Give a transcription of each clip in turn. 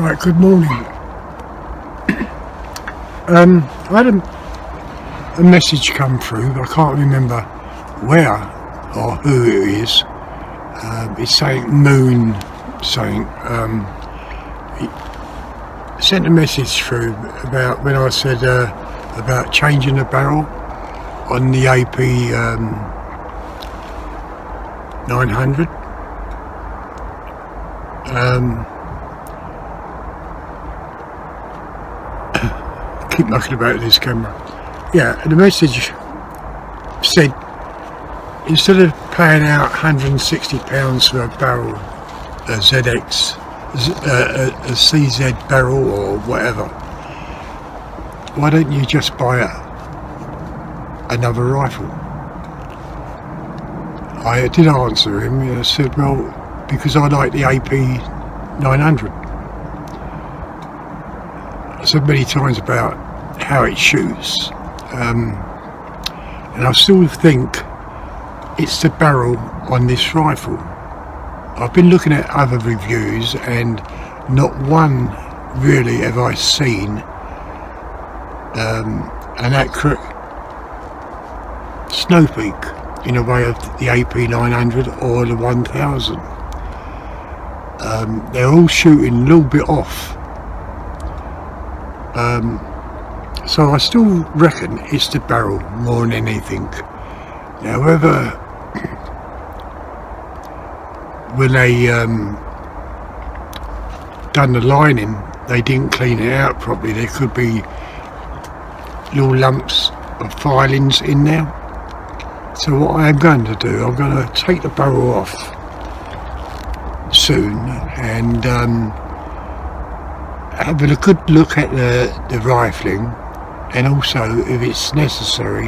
Right, good morning. I had a message come through. I can't remember where or who it is. It's saying Moon, saying he sent a message through about when I said about changing the barrel on the AP 900. Keep mucking about this camera. Yeah, and the message said instead of paying out £160 for a barrel, a ZX, a CZ barrel or whatever, why don't you just buy another rifle? I did answer him. I said, well, because I like the AP 900. I said many times about how it shoots, and I still think it's the barrel on this rifle. I've been looking at other reviews and not one really have I seen an accurate snow peak in a way of the AP 900 or the 1000. They're all shooting a little bit off. So I still reckon it's the barrel more than anything. Now, whether when they done the lining they didn't clean it out properly, there could be little lumps of filings in there. So what I am going to do, I'm going to take the barrel off soon and having a good look at the rifling, and also if it's necessary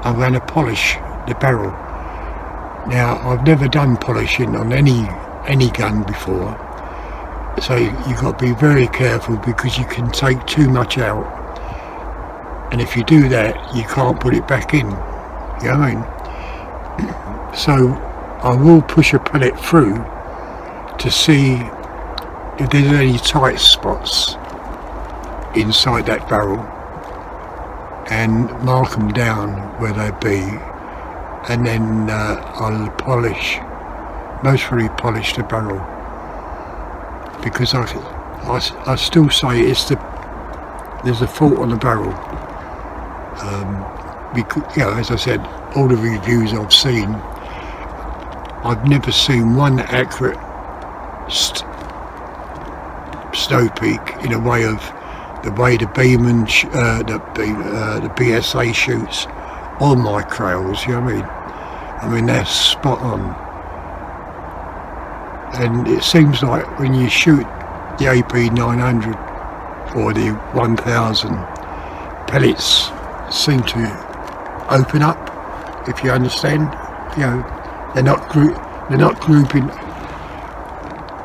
I'm going to polish the barrel. Now, I've never done polishing on any gun before, so you've got to be very careful because you can take too much out, and if you do that you can't put it back in, you know what I mean? So I will push a pellet through to see if there's any tight spots inside that barrel and mark them down where they be, and then I'll most probably polish the barrel, because I still say there's a fault on the barrel. Because, you know, as I said, all the reviews I've seen, I've never seen one accurate snow peak in a way of the way the Beeman, the BSA shoots on my trails, you know what I mean? I mean, they're spot on. And it seems like when you shoot the AP 900 or the 1000, pellets seem to open up, if you understand. You know, they're not grouping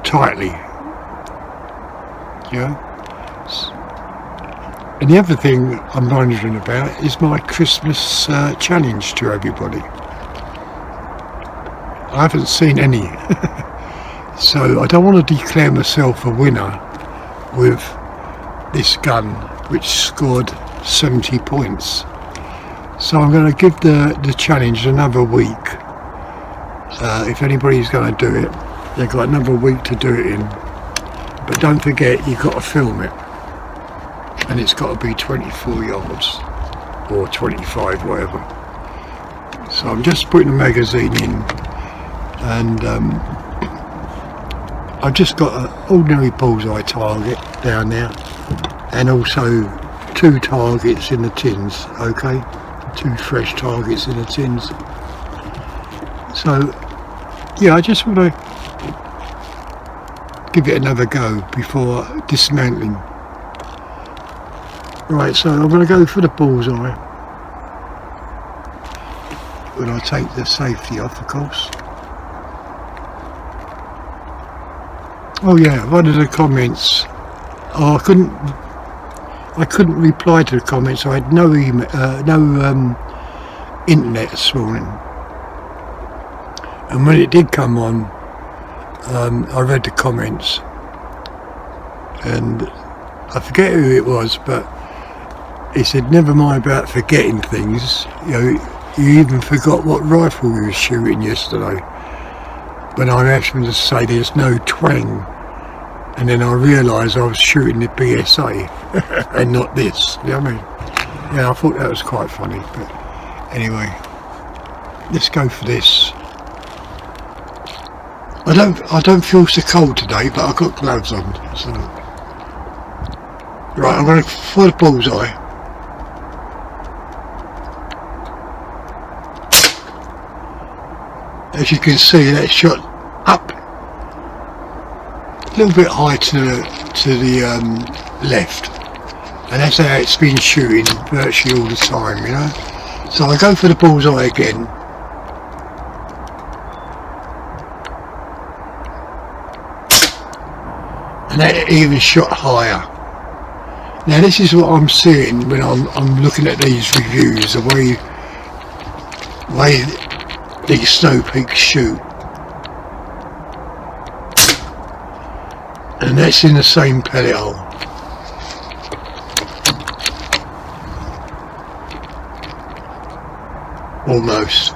tightly, you know. And the other thing I'm wondering about is my Christmas challenge to everybody. I haven't seen any, so I don't want to declare myself a winner with this gun which scored 70 points. So I'm going to give the challenge another week. If anybody's going to do it, they've got another week to do it in. But don't forget, you've got to film it. And it's got to be 24 yards or 25, whatever. So I'm just putting the magazine in, and I've just got an ordinary bullseye target down there, and also 2 targets in the tins, okay? 2 fresh targets in the tins. So yeah, I just want to give it another go before dismantling. Right, so I'm going to go for the bullseye when I take the safety off, of course. Oh yeah, one of the comments, I couldn't reply to the comments. I had no email, internet this morning, and when it did come on, I read the comments, and I forget who it was, but he said, never mind about forgetting things, you know, you even forgot what rifle you were shooting yesterday. When I asked him to say there's no twang, and then I realised I was shooting the BSA and not this, you know what I mean? Yeah, I thought that was quite funny, but anyway, let's go for this. I don't feel so cold today, but I've got gloves on, so. Right, I'm going for the bullseye. As you can see, that shot up a little bit high to the left, and that's how it's been shooting virtually all the time, you know. So I go for the bullseye again. And that even shot higher. Now this is what I'm seeing when I'm looking at these reviews, the way these snow peaks shoot. And that's in the same pellet hole. Almost.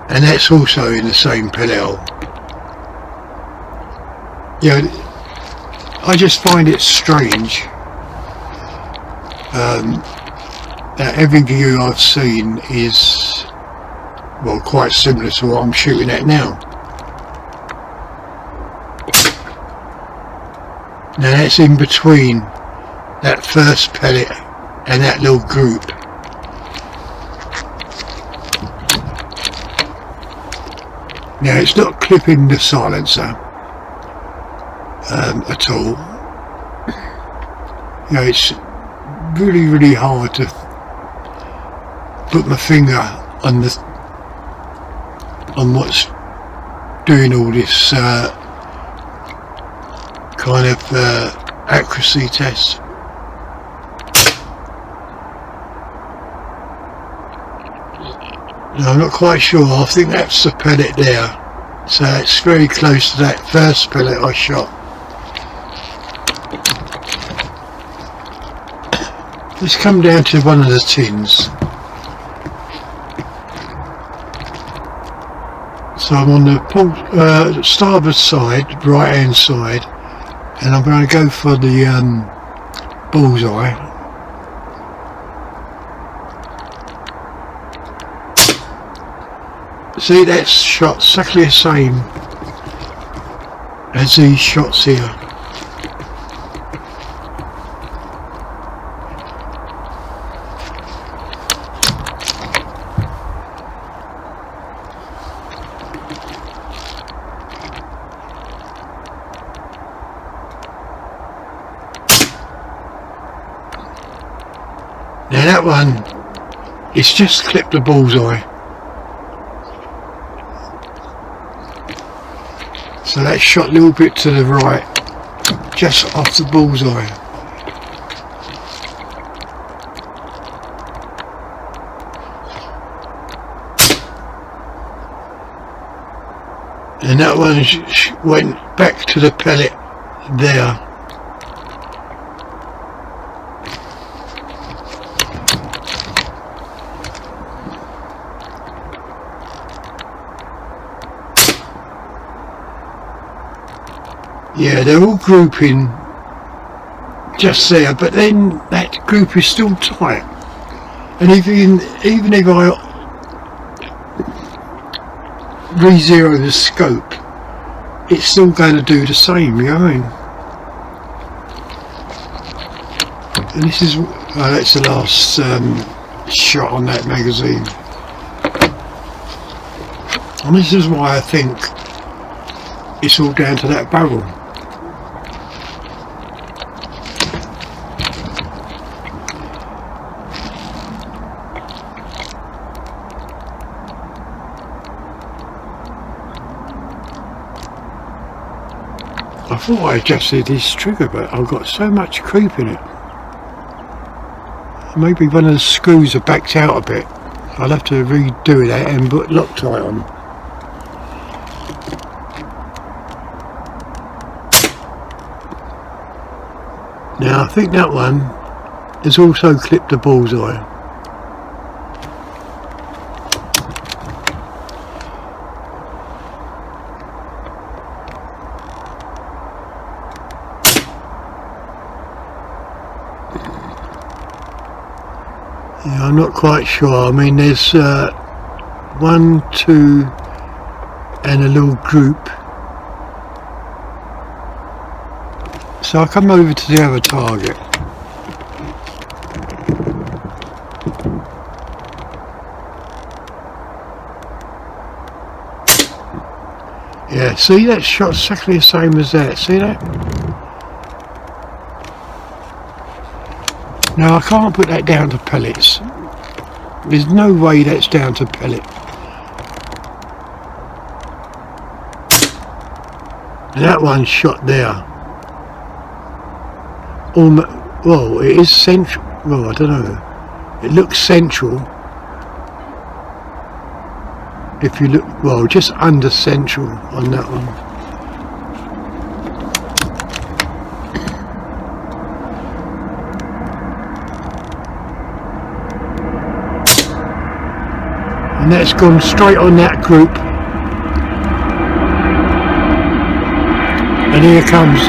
And that's also in the same pellet hole. You know, I just find it strange that every view I've seen is, well, quite similar to what I'm shooting at now. Now that's in between that first pellet and that little group. Now it's not clipping the silencer at all. You know, it's really hard to put my finger on what's doing all this kind of accuracy test. No, I'm not quite sure. I think that's the pellet there, so it's very close to that first pellet I shot. Let's come down to one of the tins. So I'm on the starboard side, right hand side, and I'm going to go for the bullseye. See, that's shot exactly the same as these shots here. Now that one, it's just clipped the bullseye. So that shot a little bit to the right, just off the bullseye. And that one went back to the pellet there. Yeah, they're all grouping just there, but then that group is still tight. And even if I re-zero the scope, it's still going to do the same, you know what I mean? And this is, that's the last shot on that magazine. And this is why I think it's all down to that barrel. I thought I adjusted this trigger, but I've got so much creep in it. Maybe one of the screws are backed out a bit. I'll have to redo that and put Loctite on. Now I think that one has also clipped the bullseye. Yeah, I'm not quite sure. I mean, there's 1, 2 and a little group. So I come over to the other target. Yeah, see, that shot's exactly the same as that. See that? Now I can't put that down to pellets. There's no way that's down to pellet. And that one's shot there. Well, it is central. Well, I don't know. It looks central. If you look, well, just under central on that one. And that's gone straight on that group. And here comes.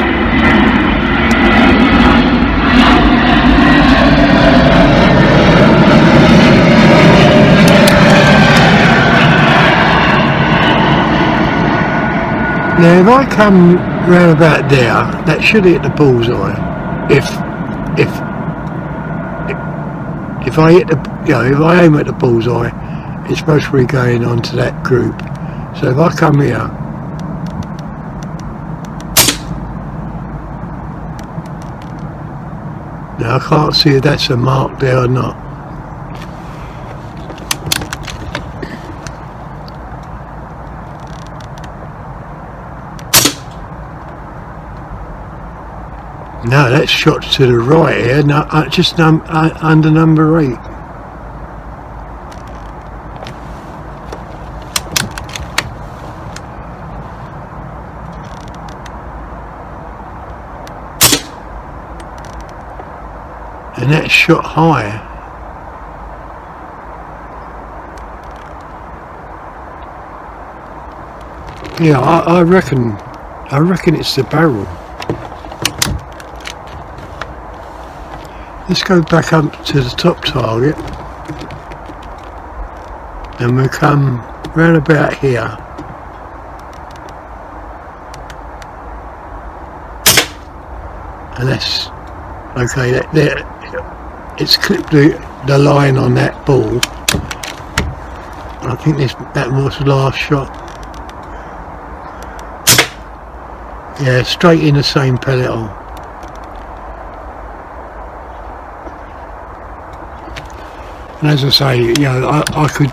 Now if I come round about there, that should hit the bullseye. If I hit the, if I aim at the bullseye, it's supposed to be going on to that group. So if I come here, now I can't see if that's a mark there or not. No, that's shot to the right here, no, just under number 8. And that's shot high. Yeah, I reckon it's the barrel. Let's go back up to the top target and we'll come round about here. And that's okay, that there, it's clipped the line on that ball. I think that was the last shot. Yeah, straight in the same pellet hole. And as I say, I could,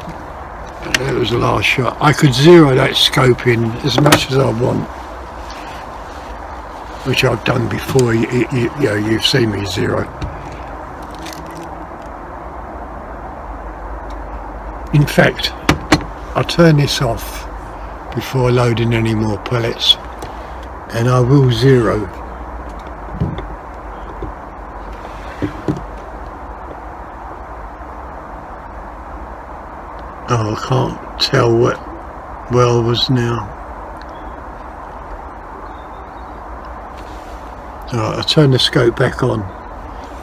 that was the last shot, I could zero that scope in as much as I want, which I've done before. You've seen me zero. In fact, I'll turn this off before loading any more pellets, and I will zero. Oh, I can't tell what well was now. Alright, I'll turn the scope back on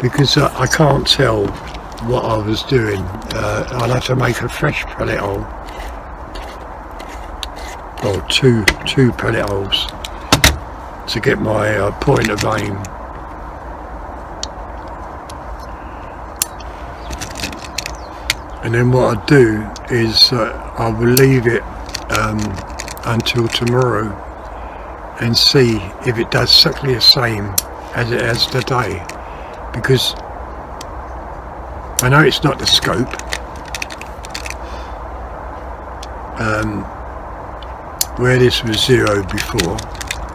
because I can't tell what I was doing. I'll have to make a fresh pellet hole, or two pellet holes to get my point of aim. And then what I do is I will leave it until tomorrow and see if it does exactly the same as it has today, because I know it's not the scope. Where this was zero before,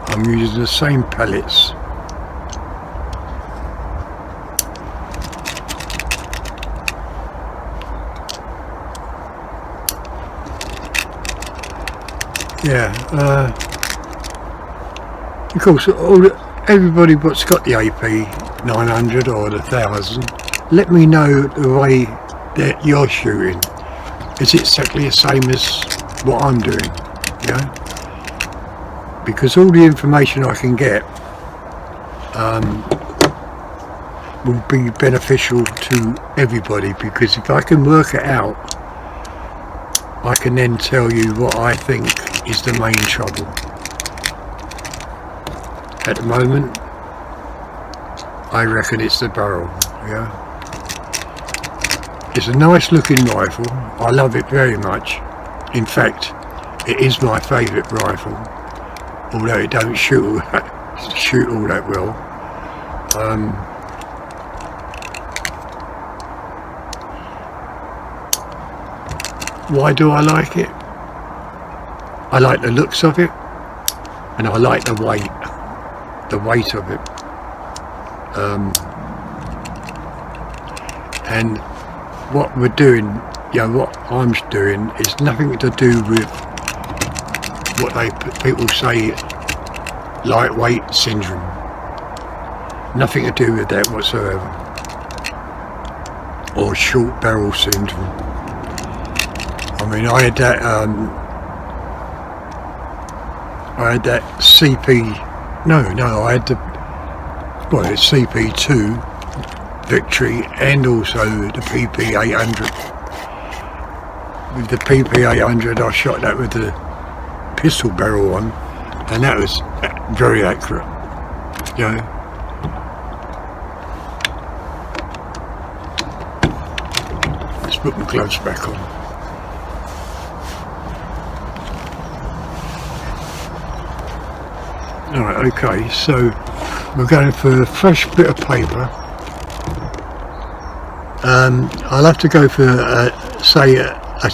I'm using the same pellets. Yeah, of course, everybody what's got the AP 900 or the 1000, let me know the way that you're shooting. Is it exactly the same as what I'm doing? You know? Because all the information I can get will be beneficial to everybody, because if I can work it out, I can then tell you what I think is the main trouble. At the moment, I reckon it's the barrel. Yeah, it's a nice looking rifle. I love it very much. In fact, it is my favourite rifle, although it don't shoot all that well. Why do I like it? I like the looks of it, and I like the weight of it. And what we're doing, what I'm doing, is nothing to do with what people say, lightweight syndrome. Nothing to do with that whatsoever, or short barrel syndrome. I mean, I had that CP. No, I had the CP2 Victory, and also the PP800. With the PP800, I shot that with the pistol barrel on, and that was very accurate. You know. Let's put my gloves back on. Alright, okay, so we're going for a fresh bit of paper. I'll have to go for say like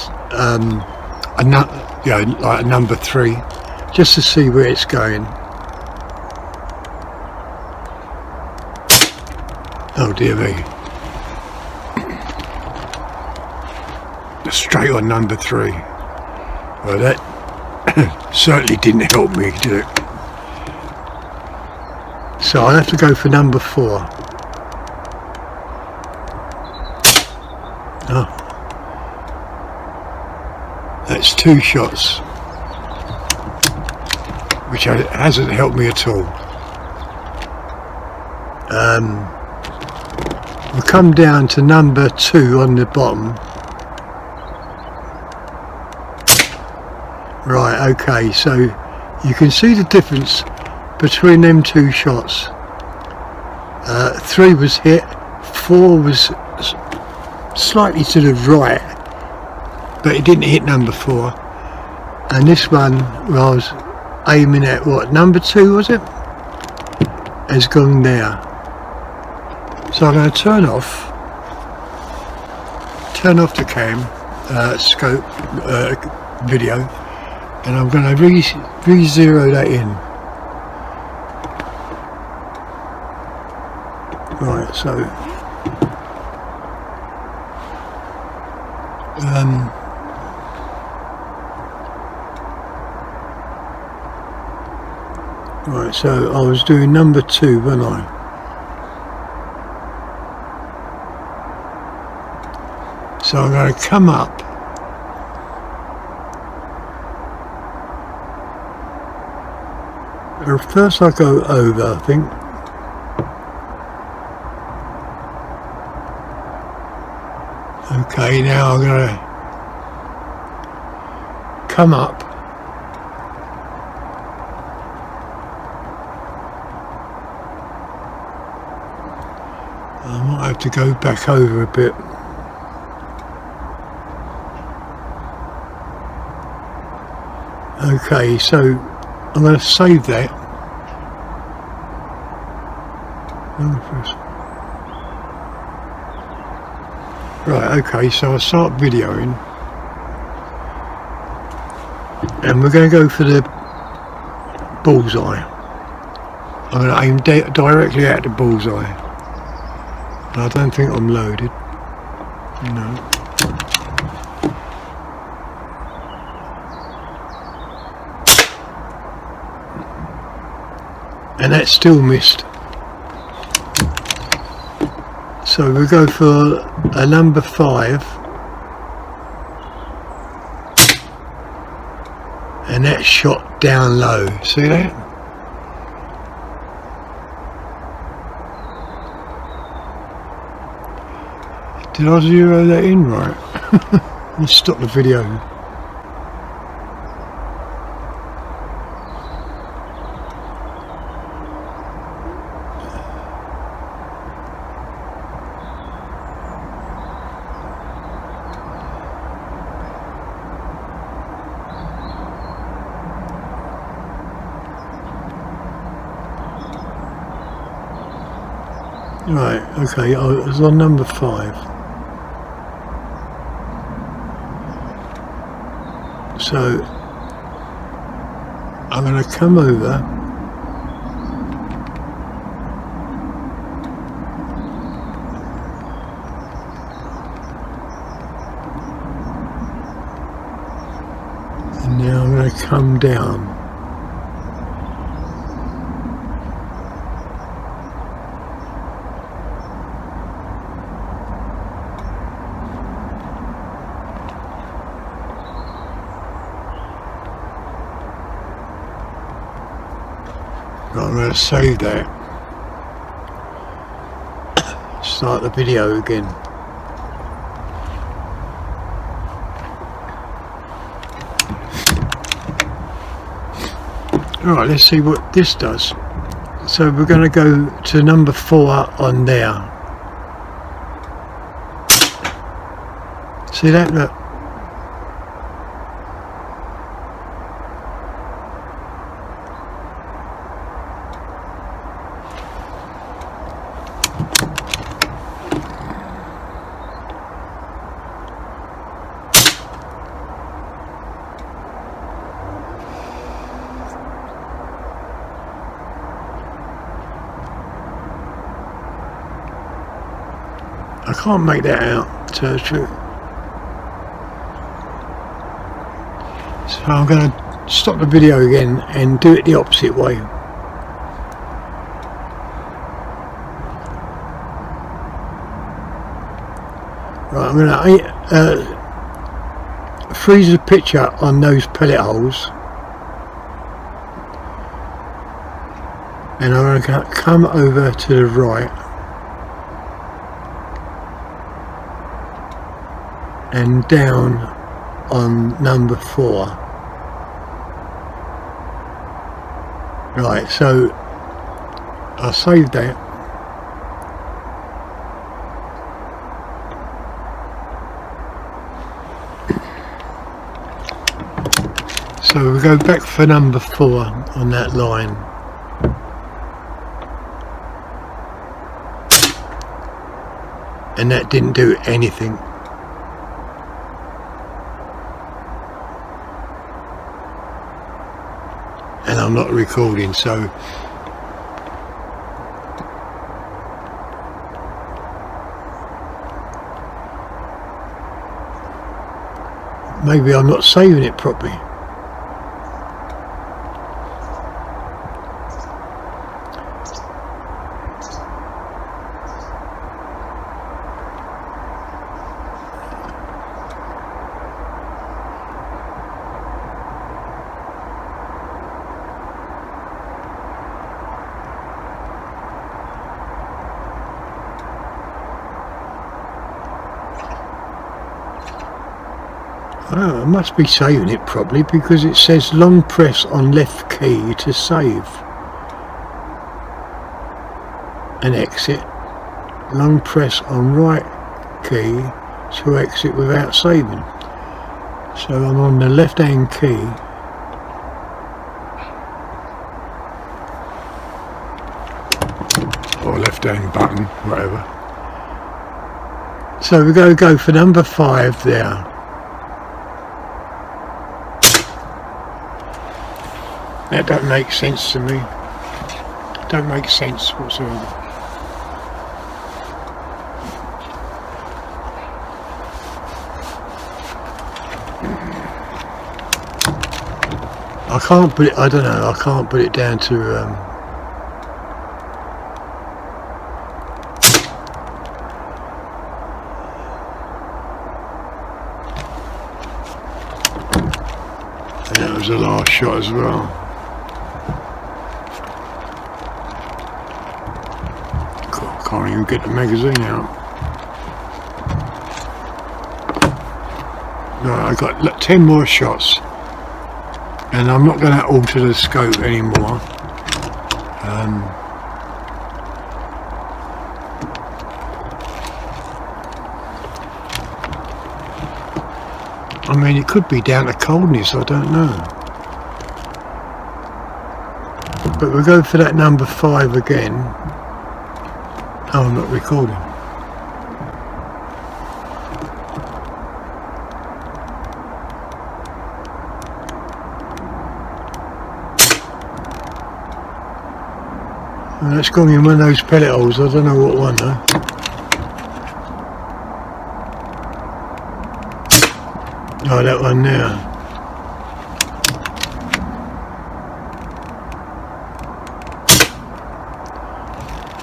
a number 3, just to see where it's going. Oh dear me. Straight on number 3. Well, that certainly didn't help me, did it? So I'll have to go for number 4. Oh, that's 2 shots, which hasn't helped me at all. We'll come down to number 2 on the bottom. Right, okay, so you can see the difference between them 2 shots. 3 was hit, 4 was slightly to the right, but it didn't hit number 4. And this one, where I was aiming at, what, number 2 was it? Has gone there. So I'm going to turn off the cam, scope, video, and I'm going to re-zero that in. Right, so right, so I was doing number 2, wasn't I? So I'm going to come up first. I go over, I think. Okay, now I'm going to come up. I might have to go back over a bit. Okay, so I'm going to save that. Right, okay, so I'll start videoing, and we're going to go for the bullseye. I'm going to aim directly at the bullseye. I don't think I'm loaded. No. and that's still missed. So we go for a number 5, and that's shot down low. See that? Did I zero that in right? Let's stop the video. Right, okay, I was on number 5. So I'm going to come over and now I'm going to come down. I'm going to save that, start the video again. Alright, let's see what this does. So we're going to go to number 4 on there. See that? Look. I can't make that out, to tell the truth. So I'm going to stop the video again and do it the opposite way. Right, I'm going to freeze the picture on those pellet holes, and I'm going to come over to the right and down on number 4. Right, so I saved that. So we go back for number 4 on that line. And that didn't do anything. And I'm not recording, so maybe I'm not saving it properly. Oh, I must be saving it properly because it says long press on left key to save and exit, long press on right key to exit without saving. So I'm on the left hand key, or left hand button, whatever. So we're going to go for number 5 there. That don't make sense to me. Don't make sense whatsoever. I can't put it, I don't know, I can't put it down to That was the last shot as well. God, can't even get the magazine out. Right, I've got 10 more shots, and I'm not going to alter the scope anymore. I mean, it could be down to coldness, I don't know. But we'll go for that number 5 again. Oh, I'm not recording. Well, that's gone in one of those pellet holes, I don't know what one though. Oh, that one there.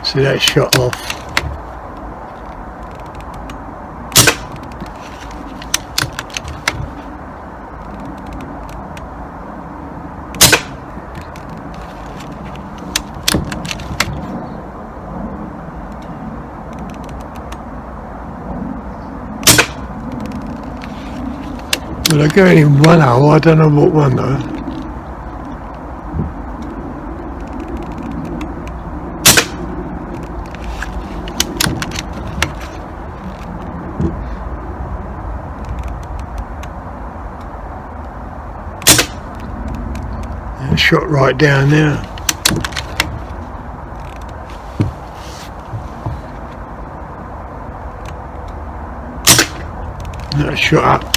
See, that shot off. Well, I go in one hole, I don't know what one though. And shot right down there. And that shot up.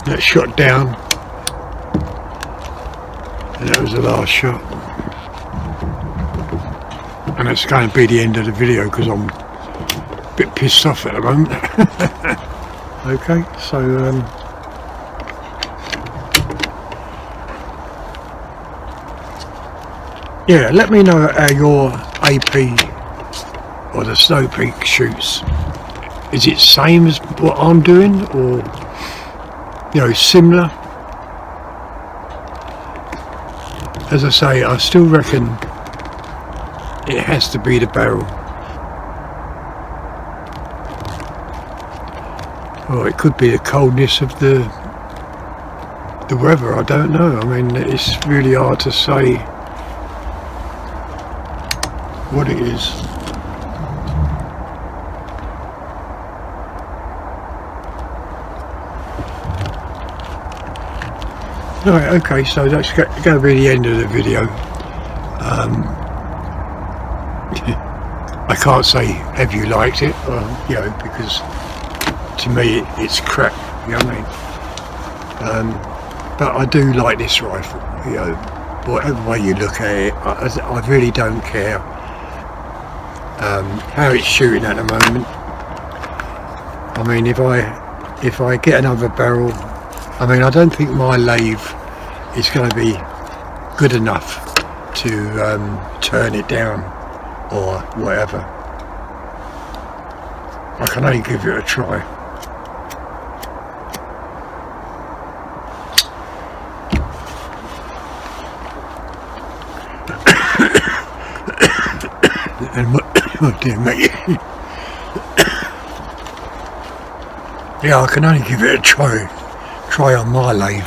That shot down, and that was the last shot, and that's going to be the end of the video because I'm a bit pissed off at the moment. Okay, so yeah, let me know how your AP or the Snow Peak shoots. Is it same as what I'm doing, or you know, similar? As I say, I still reckon it has to be the barrel. Or it could be the coldness of the weather, I don't know. I mean, it's really hard to say what it is. Right, okay, so that's going to be the end of the video. I can't say have you liked it, you know, because to me it's crap, you know what I mean? But I do like this rifle, you know, whatever way you look at it, I really don't care how it's shooting at the moment. I mean, if I get another barrel, I mean, I don't think my lathe is going to be good enough to turn it down or whatever. I can only give it a try. And oh dear me. Yeah, I can only give it a try on my lathe.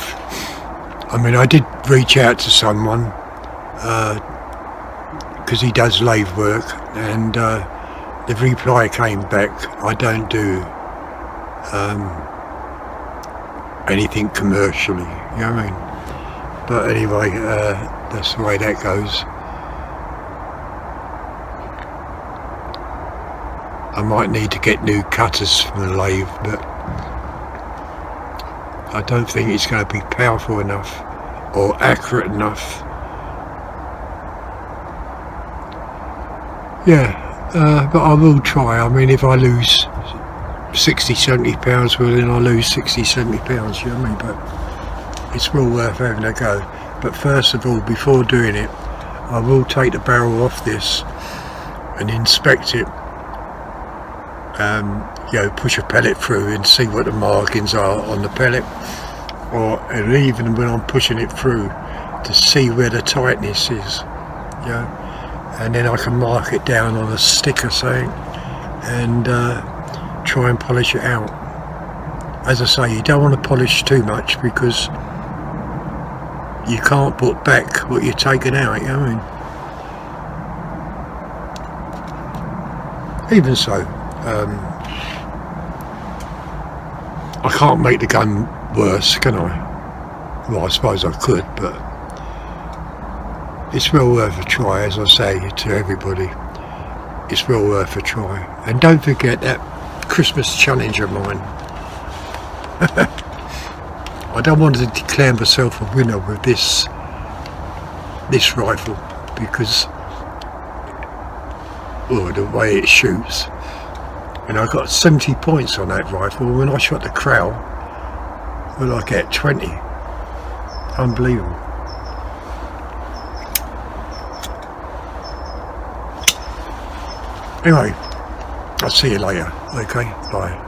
I mean, I did reach out to someone because he does lathe work, and the reply came back, I don't do anything commercially, you know what I mean? But anyway, that's the way that goes. I might need to get new cutters from the lathe, but I don't think it's going to be powerful enough or accurate enough. Yeah, but I will try. I mean, if I lose 60-70 pounds, well then I lose 60-70 pounds, you know what I mean? But it's well worth having a go. But first of all, before doing it, I will take the barrel off this and inspect it you know, push a pellet through and see what the markings are on the pellet, and even when I'm pushing it through, to see where the tightness is, you know, and then I can mark it down on a stick or something and try and polish it out. As I say, you don't want to polish too much because you can't put back what you're taking out, you know what I mean? Even so, I can't make the gun worse, can I? Well, I suppose I could, but it's well worth a try, as I say to everybody. It's well worth a try. And don't forget that Christmas challenge of mine. I don't want to declare myself a winner with this rifle because, oh, the way it shoots. And I got 70 points on that rifle. When I shot the crow, well, I get 20. Unbelievable. Anyway, I'll see you later. Okay, bye.